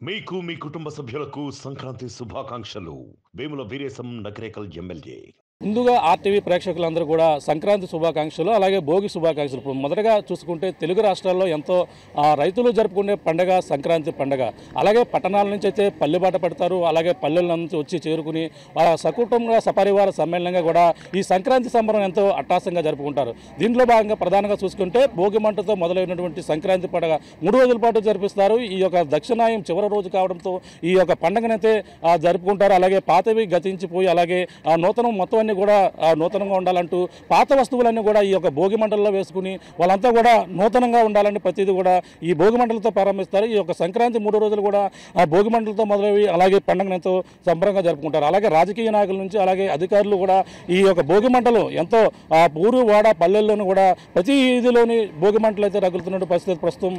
మీకు మీ కుటుంబ సభ్యులకు సంక్రాంతి శుభాకాంక్షలు. వేముల వీరేశం నగరేకల్ ఎమ్మెల్యే. ముందుగా ఆర్టీవీ ప్రేక్షకులందరూ కూడా సంక్రాంతి శుభాకాంక్షలు, అలాగే భోగి శుభాకాంక్షలు. ఇప్పుడు మొదటగా చూసుకుంటే తెలుగు రాష్ట్రాల్లో ఎంతో రైతులు జరుపుకునే పండగ సంక్రాంతి పండగ. అలాగే పట్టణాల నుంచి అయితే పల్లెబాట పడతారు, అలాగే పల్లెల నుంచి వచ్చి చేరుకుని సకుటుంబ సపరివార సమ్మేళనంగా కూడా ఈ సంక్రాంతి సంబరం ఎంతో అట్టాసంగా జరుపుకుంటారు. దీంట్లో భాగంగా ప్రధానంగా చూసుకుంటే భోగి మంటతో మొదలైనటువంటి సంక్రాంతి పండగ 3 రోజుల పాటు జరిపిస్తారు. ఈ యొక్క దక్షిణాయం చివరి రోజు కావడంతో ఈ యొక్క పండుగనైతే జరుపుకుంటారు. అలాగే పాతవి గతించిపోయి అలాగే నూతనం మొత్తం కూడా నూతనంగా ఉండాలంటూ పాత వస్తువులన్నీ కూడా ఈ యొక్క భోగి మంటల్లో వేసుకుని వాళ్ళంతా కూడా నూతనంగా ఉండాలని ప్రతిదీ కూడా ఈ భోగి మంటలతో ప్రారంభిస్తారు. ఈ యొక్క సంక్రాంతి 3 రోజులు కూడా భోగి మంటలతో మొదలవి అలాగే పండుగను ఎంతో సంబరంగా జరుపుకుంటారు. అలాగే రాజకీయ నాయకుల నుంచి అలాగే అధికారులు కూడా ఈ యొక్క భోగి మంటలు ఎంతో ఊరు వాడ పల్లెల్లోనూ కూడా ప్రతి వీధిలోని భోగి మంటలు అయితే రగులుతున్న పరిస్థితి ప్రస్తుతం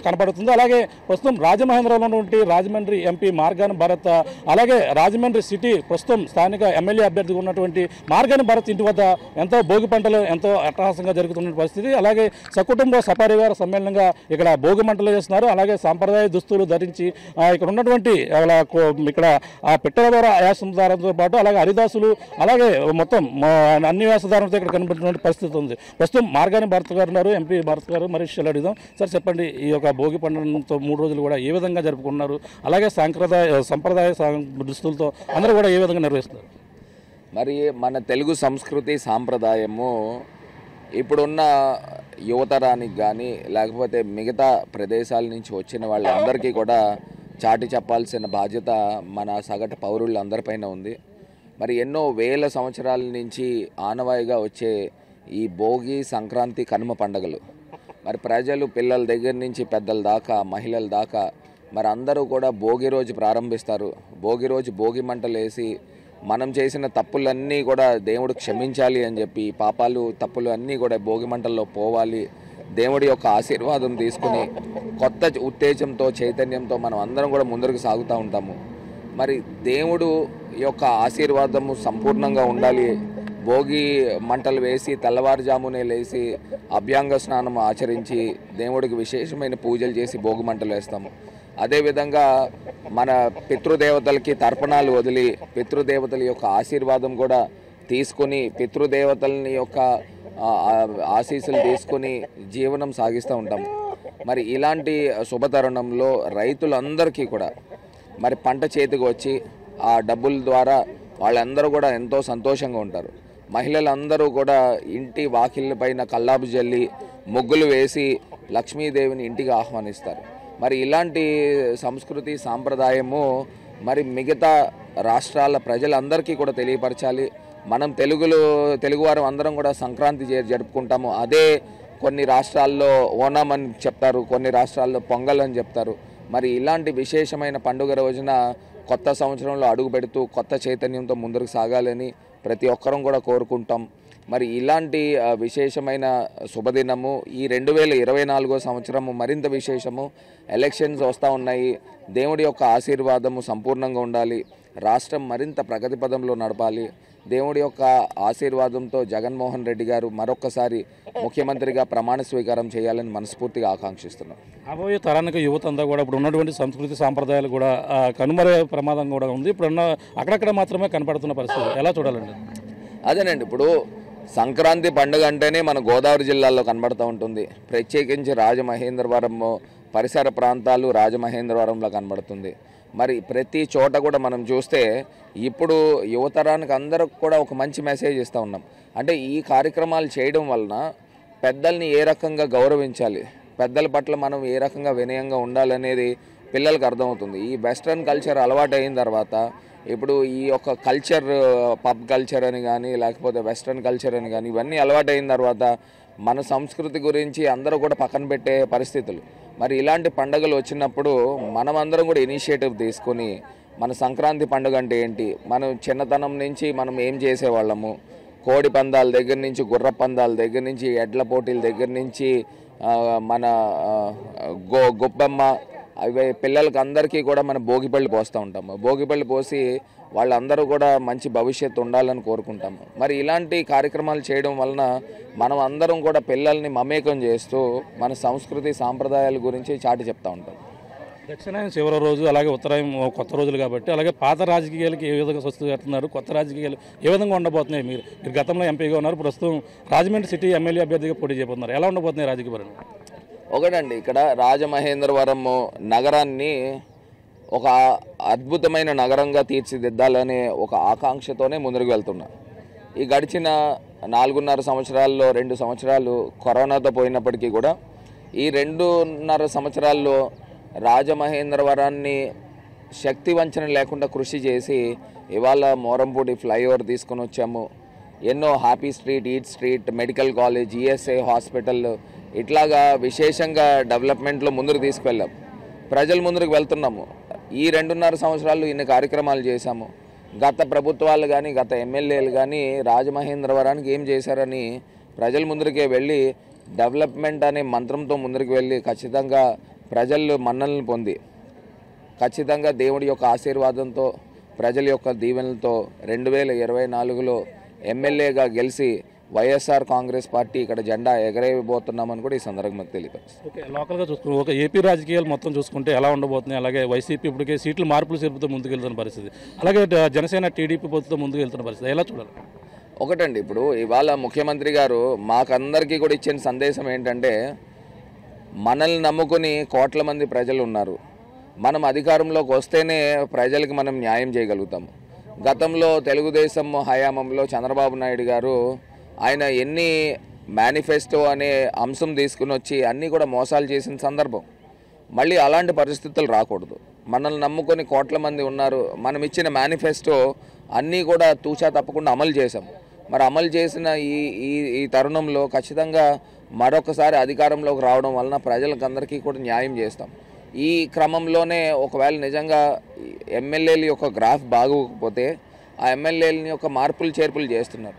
కనపడుతుంది. అలాగే ప్రస్తుతం రాజమహేంద్రలో ఉన్నటువంటి రాజమండ్రి ఎంపీ మార్గాని భరత్, అలాగే రాజమండ్రి సిటీ ప్రస్తుతం స్థానిక ఎమ్మెల్యే అభ్యర్థిగా ఉన్నటువంటి మార్గాని భరత్ ఇంటి వద్ద ఎంతో భోగి పంటలు ఎంతో అట్టహాసంగా జరుగుతున్న పరిస్థితి. అలాగే సకుటుంబ సపరివార సమ్మేళనంగా ఇక్కడ భోగి మంటలు చేస్తున్నారు. అలాగే సాంప్రదాయ దుస్తులు ధరించి ఇక్కడ ఉన్నటువంటి ఇక్కడ పిట్టల ద్వారా వేషధారంతో పాటు అలాగే హరిదాసులు అలాగే మొత్తం అన్ని వేషధారంతో ఇక్కడ కనిపెట్టిన పరిస్థితి ఉంది. ప్రస్తుతం మార్గాని భరత్ గారు ఉన్నారు, ఎంపీ భరత్ గారు. మరి విషయాలు అడుగుదాం. సార్ చెప్పండి, ఈ యొక్క భోగి పండుగతో 3 రోజులు కూడా ఏ విధంగా జరుపుకున్నారు, అలాగే సంప్రదాయ దుస్తులతో అందరూ కూడా ఏ విధంగా నిర్వహిస్తున్నారు? మరి మన తెలుగు సంస్కృతి సాంప్రదాయము ఇప్పుడున్న యువతరానికి కానీ లేకపోతే మిగతా ప్రదేశాల నుంచి వచ్చిన వాళ్ళందరికీ కూడా చాటి చెప్పాల్సిన బాధ్యత మన సగటు పౌరులందరిపైన ఉంది. మరి ఎన్నో వేల సంవత్సరాల నుంచి ఆనవాయిగా వచ్చే ఈ భోగి సంక్రాంతి కనుమ పండుగలు మరి ప్రజలు పిల్లల దగ్గర నుంచి పెద్దల దాకా మహిళల దాకా మరి అందరూ కూడా భోగి రోజు ప్రారంభిస్తారు. భోగి రోజు భోగి మంటలు వేసి మనం చేసిన తప్పులన్నీ కూడా దేవుడు క్షమించాలి అని చెప్పి పాపాలు తప్పులు అన్నీ కూడా భోగి మంటల్లో పోవాలి, దేవుడి యొక్క ఆశీర్వాదం తీసుకుని కొత్త ఉత్తేజంతో చైతన్యంతో మనం అందరం కూడా ముందరకు సాగుతూ ఉంటాము. మరి దేవుడు యొక్క ఆశీర్వాదము సంపూర్ణంగా ఉండాలి. భోగి మంటలు వేసి తెల్లవారుజామునే లేచి అభ్యంగ స్నానం ఆచరించి దేవుడికి విశేషమైన పూజలు చేసి భోగి మంటలు వేస్తాము. అదేవిధంగా మన పితృదేవతలకి తర్పణాలు వదిలి పితృదేవతల యొక్క ఆశీర్వాదం కూడా తీసుకుని పితృదేవతలని యొక్క ఆశీస్సులు తీసుకుని జీవనం సాగిస్తూ ఉంటాము. మరి ఇలాంటి శుభతరుణంలో రైతులందరికీ కూడా మరి పంట చేతికి వచ్చి ఆ డబ్బుల ద్వారా వాళ్ళందరూ కూడా ఎంతో సంతోషంగా ఉంటారు. మహిళలందరూ కూడా ఇంటి వాకిళ్ళ పైన కల్లాపు జల్లి ముగ్గులు వేసి లక్ష్మీదేవిని ఇంటికి ఆహ్వానిస్తారు. మరి ఇలాంటి సంస్కృతి సాంప్రదాయము మరి మిగతా రాష్ట్రాల ప్రజలందరికీ కూడా తెలియపరచాలి. మనం తెలుగువారు అందరం కూడా సంక్రాంతి జరుపుకుంటాము. అదే కొన్ని రాష్ట్రాల్లో ఓణం అని చెప్తారు, కొన్ని రాష్ట్రాల్లో పొంగల్ అని చెప్తారు. మరి ఇలాంటి విశేషమైన పండుగ రోజున కొత్త సంవత్సరంలో అడుగు పెడుతూ కొత్త చైతన్యంతో ముందుకు సాగాలని ప్రతి ఒక్కరం కూడా కోరుకుంటాం. మరి ఇలాంటి విశేషమైన శుభదినము ఈ 2024 సంవత్సరము మరింత విశేషము. ఎలక్షన్స్ వస్తూ ఉన్నాయి. దేవుడి యొక్క ఆశీర్వాదము సంపూర్ణంగా ఉండాలి. రాష్ట్రం మరింత ప్రగతి పదంలో నడపాలి. దేవుడి యొక్క ఆశీర్వాదంతో జగన్మోహన్ రెడ్డి గారు మరొకసారి ముఖ్యమంత్రిగా ప్రమాణ స్వీకారం చేయాలని మనస్ఫూర్తిగా ఆకాంక్షిస్తున్నాం. రాబోయే తరానికి యువత అంతా కూడా ఇప్పుడు ఉన్నటువంటి సంస్కృతి సాంప్రదాయాలు కూడా కనుమరుగే ప్రమాదం కూడా ఉంది. ఇప్పుడున్న అక్కడక్కడ మాత్రమే కనపడుతున్న పరిస్థితి ఎలా చూడాలండి? అదేనండి, ఇప్పుడు సంక్రాంతి పండుగ అంటేనే మన గోదావరి జిల్లాలో కనబడుతూ ఉంటుంది. ప్రత్యేకించి రాజమహేంద్రవరం పరిసర ప్రాంతాలు రాజమహేంద్రవరంలో కనబడుతుంది. మరి ప్రతి చోట కూడా మనం చూస్తే ఇప్పుడు యువతరానికి అందరికి కూడా ఒక మంచి మెసేజ్ ఇస్తూ ఉన్నాం. అంటే ఈ కార్యక్రమాలు చేయడం వలన పెద్దల్ని ఏ రకంగా గౌరవించాలి, పెద్దల పట్ల మనం ఏ రకంగా వినయంగా ఉండాలనేది పిల్లలకు అర్థమవుతుంది. ఈ వెస్ట్రన్ కల్చర్ అలవాటు అయిన తర్వాత ఇప్పుడు ఈ యొక్క కల్చర్ పబ్ కల్చర్ అని కానీ లేకపోతే వెస్ట్రన్ కల్చర్ అని కానీ ఇవన్నీ అలవాటు అయిన తర్వాత మన సంస్కృతి గురించి అందరూ కూడా పక్కన పెట్టే పరిస్థితులు. మరి ఇలాంటి పండుగలు వచ్చినప్పుడు మనం అందరం కూడా ఇనిషియేటివ్ తీసుకొని మన సంక్రాంతి పండుగ అంటే ఏంటి, మనం చిన్నతనం నుంచి మనం ఏం చేసేవాళ్ళము, కోడి పందాల దగ్గర నుంచి గుర్ర పందాల దగ్గర నుంచి ఎడ్ల పోటీల దగ్గర నుంచి మన గొబ్బెమ్మ అవి పిల్లలకి అందరికీ కూడా మనం భోగిపళ్ళు పోస్తూ ఉంటాము. భోగిపళ్ళు పోసి వాళ్ళందరూ కూడా మంచి భవిష్యత్తు ఉండాలని కోరుకుంటాము. మరి ఇలాంటి కార్యక్రమాలు చేయడం వలన మనం అందరం కూడా పిల్లల్ని మమేకం చేస్తూ మన సంస్కృతి సాంప్రదాయాల గురించి చాటి చెప్తూ ఉంటాం. దక్షిణాయన చివరి రోజు అలాగే ఉత్తరాయణ కొత్త రోజులు కాబట్టి అలాగే పాత రాజకీయాలకి ఏ విధంగా స్వస్తి కడుతున్నారు, కొత్త రాజకీయాలు ఏ విధంగా ఉండబోతున్నాయి? మీరు గతంలో ఎంపీగా ఉన్నారు, ప్రస్తుతం రాజమండ్రి సిటీ ఎమ్మెల్యే అభ్యర్థిగా పోటీ చేయబోతున్నారు. ఎలా ఉండబోతున్నాయి రాజకీయపరంగా? ఒకటండి, ఇక్కడ రాజమహేంద్రవరం నగరాన్ని ఒక అద్భుతమైన నగరంగా తీర్చిదిద్దాలనే ఒక ఆకాంక్షతోనే ముందుకు వెళ్తున్నా. ఈ గడిచిన 4.5 సంవత్సరాల్లో 2 సంవత్సరాలు కరోనాతో పోయినప్పటికీ కూడా ఈ 2.5 సంవత్సరాల్లో రాజమహేంద్రవరాన్ని శక్తి వంచన లేకుండా కృషి చేసి ఇవాళ మోరంపూడి ఫ్లైఓవర్ తీసుకొని వచ్చాము. ఎన్నో happy street, eat street, medical college, ESI hospital ఇట్లాగా విశేషంగా డెవలప్మెంట్లో ముందుకు తీసుకువెళ్ళాం. ప్రజల ముందుకు వెళ్తున్నాము. ఈ 2.5 సంవత్సరాలు ఇన్ని కార్యక్రమాలు చేశాము. గత ప్రభుత్వాలు కానీ గత ఎమ్మెల్యేలు కానీ రాజమహేంద్రవరానికి ఏం చేశారని ప్రజల ముందుకే వెళ్ళి డెవలప్మెంట్ అనే మంత్రంతో ముందుకు వెళ్ళి ఖచ్చితంగా ప్రజలు మన్ననలు పొంది ఖచ్చితంగా దేవుడి యొక్క ఆశీర్వాదంతో ప్రజల యొక్క దీవెనలతో 2024లో ఎమ్మెల్యేగా గెలిచి వైఎస్ఆర్ కాంగ్రెస్ పార్టీ ఇక్కడ జెండా ఎగరేయబోతున్నామని కూడా ఈ సందర్భంగా తెలియపరుస్తుంది. ఓకే, లోకల్గా చూసుకుంటే ఒక ఏపీ రాజకీయాలు మొత్తం చూసుకుంటే ఎలా ఉండబోతున్నాయి? అలాగే వైసీపీ ఇప్పటికే సీట్లు మార్పులు చేరుపుతూ ముందుకెళ్తున్న పరిస్థితి, అలాగే జనసేన టీడీపీ పొత్తుతో ముందుకు వెళ్తున్న పరిస్థితి ఎలా చూడాలి? ఒకటండి, ఇప్పుడు ఇవాళ ముఖ్యమంత్రి గారు మాకందరికీ కూడా ఇచ్చిన సందేశం ఏంటంటే, మనల్ని నమ్ముకుని కోట్ల మంది ప్రజలు ఉన్నారు. మనం అధికారంలోకి వస్తేనే ప్రజలకు మనం న్యాయం చేయగలుగుతాము. గతంలో తెలుగుదేశం హయాంలో చంద్రబాబు నాయుడు గారు ఆయన ఎన్ని మేనిఫెస్టో అనే అంశం తీసుకుని వచ్చి అన్నీ కూడా మోసాలు చేసిన సందర్భం. మళ్ళీ అలాంటి పరిస్థితులు రాకూడదు. మనల్ని నమ్ముకొని కోట్ల మంది ఉన్నారు. మనం ఇచ్చిన మేనిఫెస్టో అన్నీ కూడా తూచా తప్పకుండా అమలు చేసాం. మరి అమలు చేసిన ఈ తరుణంలో ఖచ్చితంగా మరొకసారి అధికారంలోకి రావడం వలన ప్రజలకందరికీ కూడా న్యాయం చేస్తాం. ఈ క్రమంలోనే ఒకవేళ నిజంగా ఎమ్మెల్యేల యొక్క గ్రాఫ్ బాగోకపోతే ఆ ఎమ్మెల్యేలని యొక్క మార్పులు చేర్పులు చేస్తున్నారు.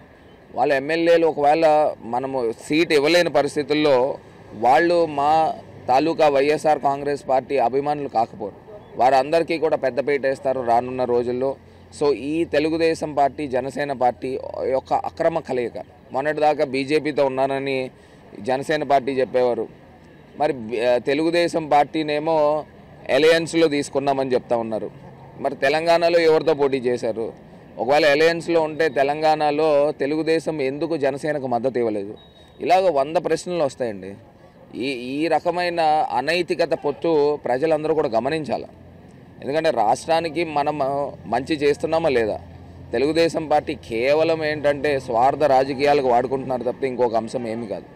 వాళ్ళ ఎమ్మెల్యేలు ఒకవేళ మనము సీట్ ఇవ్వలేని పరిస్థితుల్లో వాళ్ళు మా తాలూకా వైఎస్ఆర్ కాంగ్రెస్ పార్టీ అభిమానులు కాకపోరు. వారందరికీ కూడా పెద్దపీట వేస్తారు రానున్న రోజుల్లో. సో ఈ తెలుగుదేశం పార్టీ జనసేన పార్టీ యొక్క అక్రమ కలయిక, మొన్నటిదాకా బీజేపీతో ఉన్నానని జనసేన పార్టీ చెప్పేవారు. మరి తెలుగుదేశం పార్టీనేమో అలయన్స్లో తీసుకున్నామని చెప్తా ఉన్నారు. మరి తెలంగాణలో ఎవరితో పోటీ చేశారు? ఒకవేళ అలయన్స్లో ఉంటే తెలంగాణలో తెలుగుదేశం ఎందుకు జనసేనకు మద్దతు ఇవ్వలేదు? ఇలాగ 100 ప్రశ్నలు వస్తాయండి. ఈ రకమైన అనైతికత పొత్తు ప్రజలందరూ కూడా గమనించాలి. ఎందుకంటే రాష్ట్రానికి మనం మంచి చేస్తున్నామా లేదా? తెలుగుదేశం పార్టీ కేవలం ఏంటంటే స్వార్థ రాజకీయాలకు వాడుకుంటున్నారు తప్పితే ఇంకొక అంశం ఏమీ కాదు.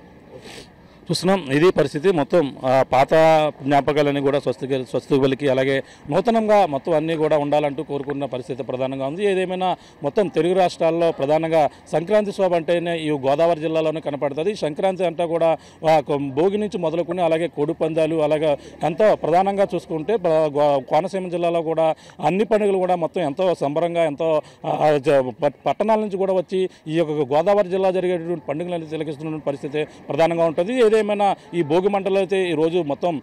చూస్తున్నాం, ఇది పరిస్థితి. మొత్తం పాత జ్ఞాపకాలన్నీ కూడా స్వస్తికి అలాగే నూతనంగా మొత్తం అన్నీ కూడా ఉండాలంటూ కోరుకున్న పరిస్థితి ప్రధానంగా ఉంది. ఏదేమైనా మొత్తం తెలుగు రాష్ట్రాల్లో ప్రధానంగా సంక్రాంతి శోభ అంటేనే ఈ గోదావరి జిల్లాలోనే కనపడుతుంది. సంక్రాంతి అంతా కూడా భోగి నుంచి మొదలుకొని అలాగే కోడి పందాలు అలాగే ఎంతో ప్రధానంగా చూసుకుంటే కోనసీమ జిల్లాలో కూడా అన్ని పండుగలు కూడా మొత్తం ఎంతో సంబరంగా ఎంతో పట్టణాల నుంచి కూడా వచ్చి ఈ యొక్క గోదావరి జిల్లా జరిగేటువంటి పండుగలను తిలకిస్తున్న పరిస్థితి ప్రధానంగా ఉంటుంది. ఏమైనా ఈ భోగి మంటలు అయితే ఈరోజు మొత్తం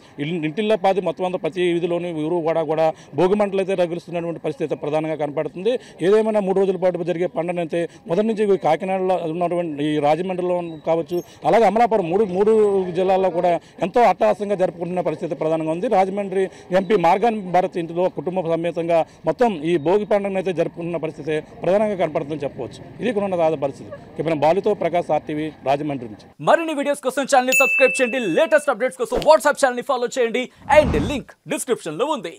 ఇంటిల్లో పాది మొత్తం అంతా ప్రతి వీధిలోని ఊరు కూడా భోగి మంటలు అయితే రగులుస్తున్నటువంటి పరిస్థితి ప్రధానంగా కనపడుతుంది. ఏదేమైనా 3 రోజుల పాటు జరిగే పండుగ అయితే మొదటి నుంచి కాకినాడలో ఉన్నటువంటి ఈ రాజమండ్రిలో కావచ్చు అలాగే అమలాపురం మూడు జిల్లాల్లో కూడా ఎంతో అట్టహాసంగా జరుపుకుంటున్న పరిస్థితి ప్రధానంగా ఉంది. రాజమండ్రి ఎంపీ మార్గాన్ భారత్ ఇంటిలో కుటుంబ సమేతంగా మొత్తం ఈ భోగి పండుగను అయితే జరుపుకుంటున్న పరిస్థితి ప్రధానంగా కనపడుతుందని చెప్పవచ్చు. ఇది కూడా పరిస్థితి. ఇప్పుడు బాలుతో ప్రకాష్ RTV రాజమండ్రి నుంచి. మరిన్ని వీడియోస్ కోసం ఛానల్ సబ్స్క్రైబ్ చేయండి. లేటెస్ట్ అప్డేట్స్ కోసం వాట్సాప్ ఛానల్ ఫాలో చేయండి. అండ్ లింక్ డిస్క్రిప్షన్ లో ఉంది.